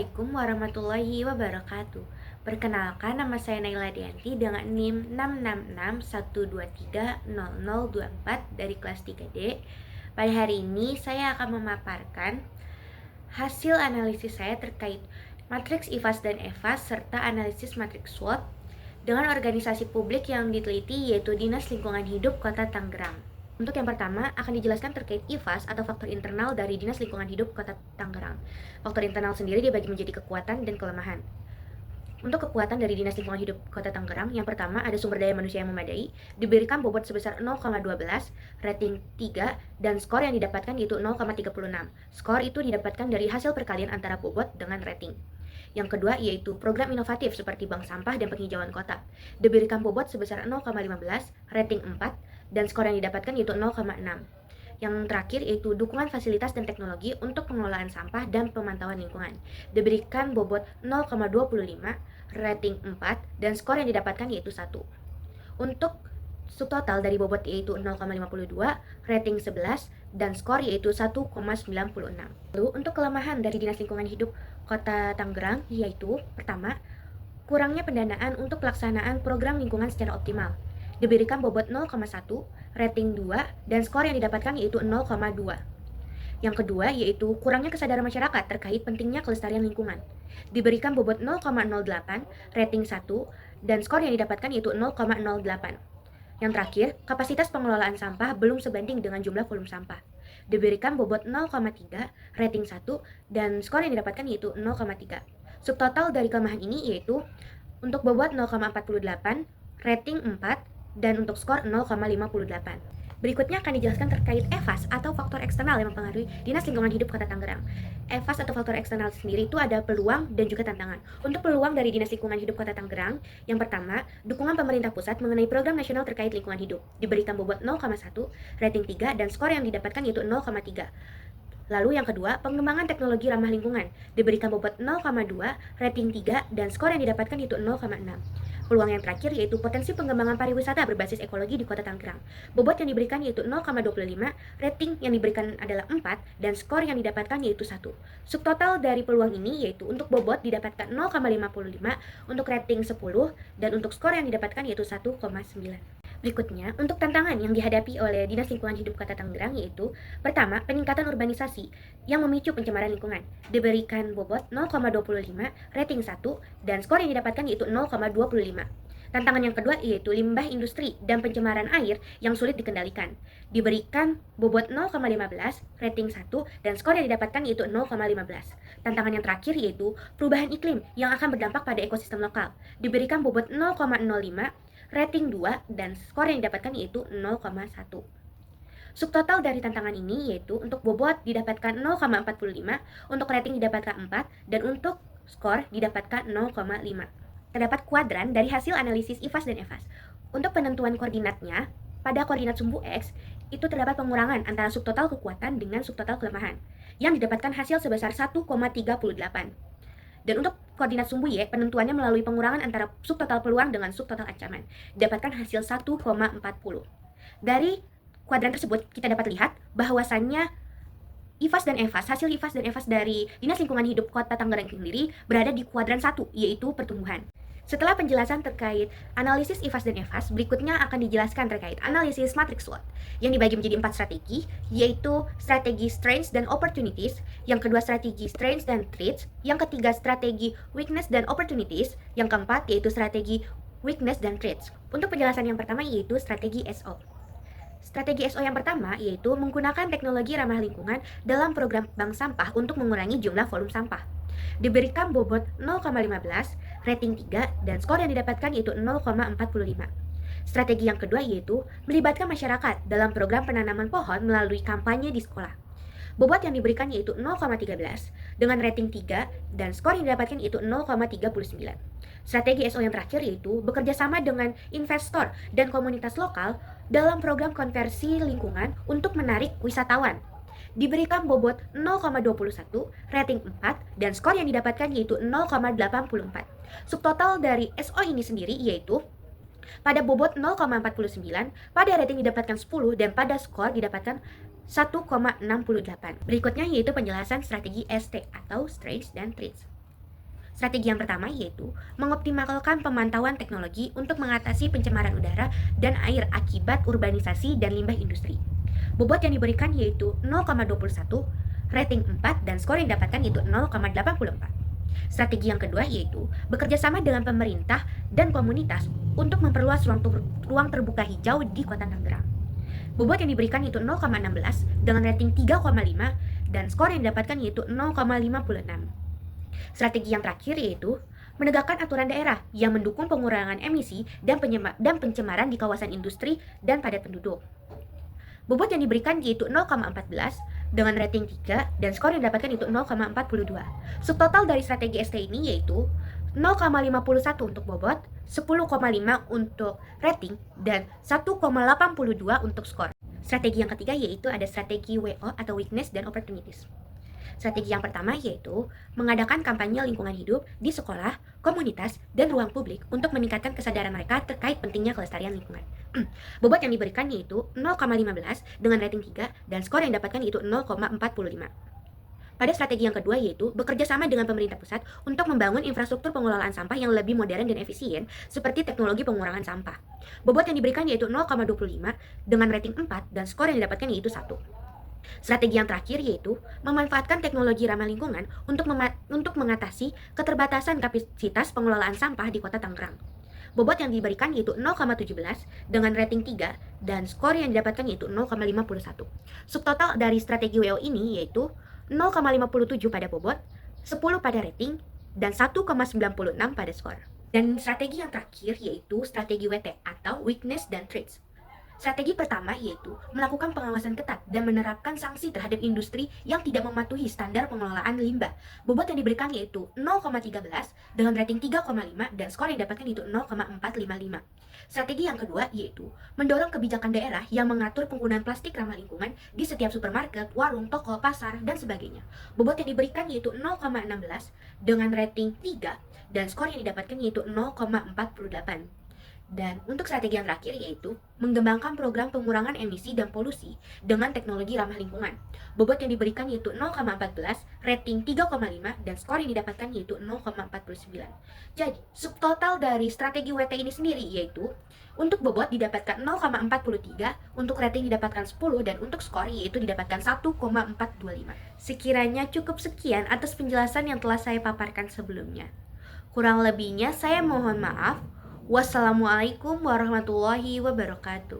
Assalamualaikum warahmatullahi wabarakatuh. Perkenalkan, nama saya Naila Dianti dengan NIM 66612300024 dari kelas 3D. Pada hari ini saya akan memaparkan hasil analisis saya terkait matriks IFAS dan EFAS serta analisis matriks SWOT dengan organisasi publik yang diteliti, yaitu Dinas Lingkungan Hidup Kota Tangerang. Untuk yang pertama, akan dijelaskan terkait IFAS atau faktor internal dari Dinas Lingkungan Hidup Kota Tangerang. Faktor internal sendiri dibagi menjadi kekuatan dan kelemahan. Untuk kekuatan dari Dinas Lingkungan Hidup Kota Tangerang, yang pertama ada sumber daya manusia yang memadai, diberikan bobot sebesar 0,12, rating 3, dan skor yang didapatkan yaitu 0,36. Skor itu didapatkan dari hasil perkalian antara bobot dengan rating. Yang kedua yaitu program inovatif seperti bank sampah dan penghijauan kota. Diberikan bobot sebesar 0,15, rating 4, dan skor yang didapatkan yaitu 0,6. Yang terakhir yaitu dukungan fasilitas dan teknologi untuk pengelolaan sampah dan pemantauan lingkungan. Diberikan bobot 0,25, rating 4, dan skor yang didapatkan yaitu 1. Untuk subtotal dari bobot yaitu 0,52, rating 11, dan skor yaitu 1,96. Lalu untuk kelemahan dari Dinas Lingkungan Hidup Kota Tangerang yaitu pertama, kurangnya pendanaan untuk pelaksanaan program lingkungan secara optimal. Diberikan bobot 0,1, rating 2, dan skor yang didapatkan yaitu 0,2. Yang kedua yaitu kurangnya kesadaran masyarakat terkait pentingnya kelestarian lingkungan. Diberikan bobot 0,08, rating 1, dan skor yang didapatkan yaitu 0,08. Yang terakhir, kapasitas pengelolaan sampah belum sebanding dengan jumlah volume sampah. Diberikan bobot 0,3, rating 1, dan skor yang didapatkan yaitu 0,3. Subtotal dari kelemahan ini yaitu untuk bobot 0,48, rating 4, dan untuk skor 0,58. Berikutnya akan dijelaskan terkait EFAS atau faktor eksternal yang mempengaruhi Dinas Lingkungan Hidup Kota Tangerang. EFAS atau faktor eksternal sendiri itu ada peluang dan juga tantangan. Untuk peluang dari Dinas Lingkungan Hidup Kota Tangerang, yang pertama, dukungan pemerintah pusat mengenai program nasional terkait lingkungan hidup. Diberikan bobot 0,1, rating 3, dan skor yang didapatkan yaitu 0,3. Lalu yang kedua, pengembangan teknologi ramah lingkungan. Diberikan bobot 0,2, rating 3, dan skor yang didapatkan yaitu 0,6. Peluang yang terakhir yaitu potensi pengembangan pariwisata berbasis ekologi di Kota Tangerang. Bobot yang diberikan yaitu 0,25, rating yang diberikan adalah 4, dan skor yang didapatkan yaitu 1. Subtotal dari peluang ini yaitu untuk bobot didapatkan 0,55, untuk rating 10, dan untuk skor yang didapatkan yaitu 1,9. Berikutnya, untuk tantangan yang dihadapi oleh Dinas Lingkungan Hidup Kota Tangerang yaitu pertama, peningkatan urbanisasi yang memicu pencemaran lingkungan. Diberikan bobot 0,25, rating 1, dan skor yang didapatkan yaitu 0,25. Tantangan yang kedua yaitu limbah industri dan pencemaran air yang sulit dikendalikan. Diberikan bobot 0,15, rating 1, dan skor yang didapatkan yaitu 0,15. Tantangan yang terakhir yaitu perubahan iklim yang akan berdampak pada ekosistem lokal. Diberikan bobot 0,05, rating 2, dan skor yang didapatkan yaitu 0,1. Subtotal dari tantangan ini yaitu untuk bobot didapatkan 0,45, untuk rating didapatkan 4, dan untuk skor didapatkan 0,5. Terdapat kuadran dari hasil analisis IFAS dan EFAS. Untuk penentuan koordinatnya, pada koordinat sumbu X, itu terdapat pengurangan antara subtotal kekuatan dengan subtotal kelemahan, yang didapatkan hasil sebesar 1,38. Dan untuk koordinat sumbu Y, penentuannya melalui pengurangan antara subtotal peluang dengan subtotal ancaman. Dapatkan hasil 1,40. Dari kuadran tersebut, kita dapat lihat bahwasannya IFAS dan EFAS, hasil IFAS dan EFAS dari Dinas Lingkungan Hidup Kota Tangerang sendiri berada di kuadran 1, yaitu pertumbuhan. Setelah penjelasan terkait analisis IFAS dan EFAS, berikutnya akan dijelaskan terkait analisis matriks SWOT yang dibagi menjadi 4 strategi, yaitu strategi strengths dan opportunities, yang kedua strategi strengths dan threats, yang ketiga strategi weakness dan opportunities, yang keempat yaitu strategi weakness dan threats. Untuk penjelasan yang pertama yaitu strategi SO. Strategi SO yang pertama yaitu menggunakan teknologi ramah lingkungan dalam program bank sampah untuk mengurangi jumlah volume sampah. Diberikan bobot 0,15, rating 3, dan skor yang didapatkan yaitu 0,45. Strategi yang kedua yaitu melibatkan masyarakat dalam program penanaman pohon melalui kampanye di sekolah. Bobot yang diberikan yaitu 0,13 dengan rating 3 dan skor yang didapatkan yaitu 0,39. Strategi SO yang terakhir yaitu bekerja sama dengan investor dan komunitas lokal dalam program konversi lingkungan untuk menarik wisatawan. Diberikan bobot 0,21, rating 4, dan skor yang didapatkan yaitu 0,84. Subtotal dari SO ini sendiri yaitu pada bobot 0,49, pada rating didapatkan 10, dan pada skor didapatkan 1,68. Berikutnya yaitu penjelasan strategi ST atau Strengths dan Traits. Strategi yang pertama yaitu mengoptimalkan pemantauan teknologi untuk mengatasi pencemaran udara dan air akibat urbanisasi dan limbah industri. Bobot yang diberikan yaitu 0,21, rating 4, dan skor yang didapatkan yaitu 0,84. Strategi yang kedua yaitu bekerja sama dengan pemerintah dan komunitas untuk memperluas ruang terbuka hijau di Kota Tangerang. Bobot yang diberikan yaitu 0,16 dengan rating 3,5 dan skor yang didapatkan yaitu 0,56. Strategi yang terakhir yaitu menegakkan aturan daerah yang mendukung pengurangan emisi dan pencemaran di kawasan industri dan padat penduduk. Bobot yang diberikan yaitu 0,14 dengan rating 3 dan skor yang didapatkan itu 0,42. Subtotal dari strategi ST ini yaitu 0,51 untuk bobot, 10,5 untuk rating, dan 1,82 untuk skor. Strategi yang ketiga yaitu ada strategi WO atau Weakness dan Opportunities. Strategi yang pertama yaitu mengadakan kampanye lingkungan hidup di sekolah, komunitas, dan ruang publik untuk meningkatkan kesadaran mereka terkait pentingnya kelestarian lingkungan. Bobot yang diberikan yaitu 0,15 dengan rating 3 dan skor yang didapatkan yaitu 0,45. Pada strategi yang kedua yaitu bekerja sama dengan pemerintah pusat untuk membangun infrastruktur pengelolaan sampah yang lebih modern dan efisien seperti teknologi pengurangan sampah. Bobot yang diberikan yaitu 0,25 dengan rating 4 dan skor yang didapatkan yaitu 1. Strategi yang terakhir yaitu memanfaatkan teknologi ramah lingkungan untuk mengatasi keterbatasan kapasitas pengelolaan sampah di Kota Tangerang. Bobot yang diberikan yaitu 0,17 dengan rating 3 dan skor yang didapatkan yaitu 0,51. Subtotal dari strategi WO ini yaitu 0,57 pada bobot, 10 pada rating, dan 1,96 pada skor. Dan strategi yang terakhir yaitu strategi WT atau Weakness dan Traits. Strategi pertama yaitu melakukan pengawasan ketat dan menerapkan sanksi terhadap industri yang tidak mematuhi standar pengelolaan limbah. Bobot yang diberikan yaitu 0,13 dengan rating 3,5 dan skor yang didapatkan yaitu 0,455. Strategi yang kedua yaitu mendorong kebijakan daerah yang mengatur penggunaan plastik ramah lingkungan di setiap supermarket, warung, toko, pasar, dan sebagainya. Bobot yang diberikan yaitu 0,16 dengan rating 3 dan skor yang didapatkan yaitu 0,48. Dan untuk strategi yang terakhir yaitu mengembangkan program pengurangan emisi dan polusi dengan teknologi ramah lingkungan. Bobot yang diberikan yaitu 0,14, rating 3,5, dan skor yang didapatkan yaitu 0,49. Jadi, subtotal dari strategi WT ini sendiri yaitu untuk bobot didapatkan 0,43, untuk rating didapatkan 10, dan untuk skor yaitu didapatkan 1,425. Sekiranya cukup sekian atas penjelasan yang telah saya paparkan sebelumnya. Kurang lebihnya saya mohon maaf. Wassalamualaikum warahmatullahi wabarakatuh.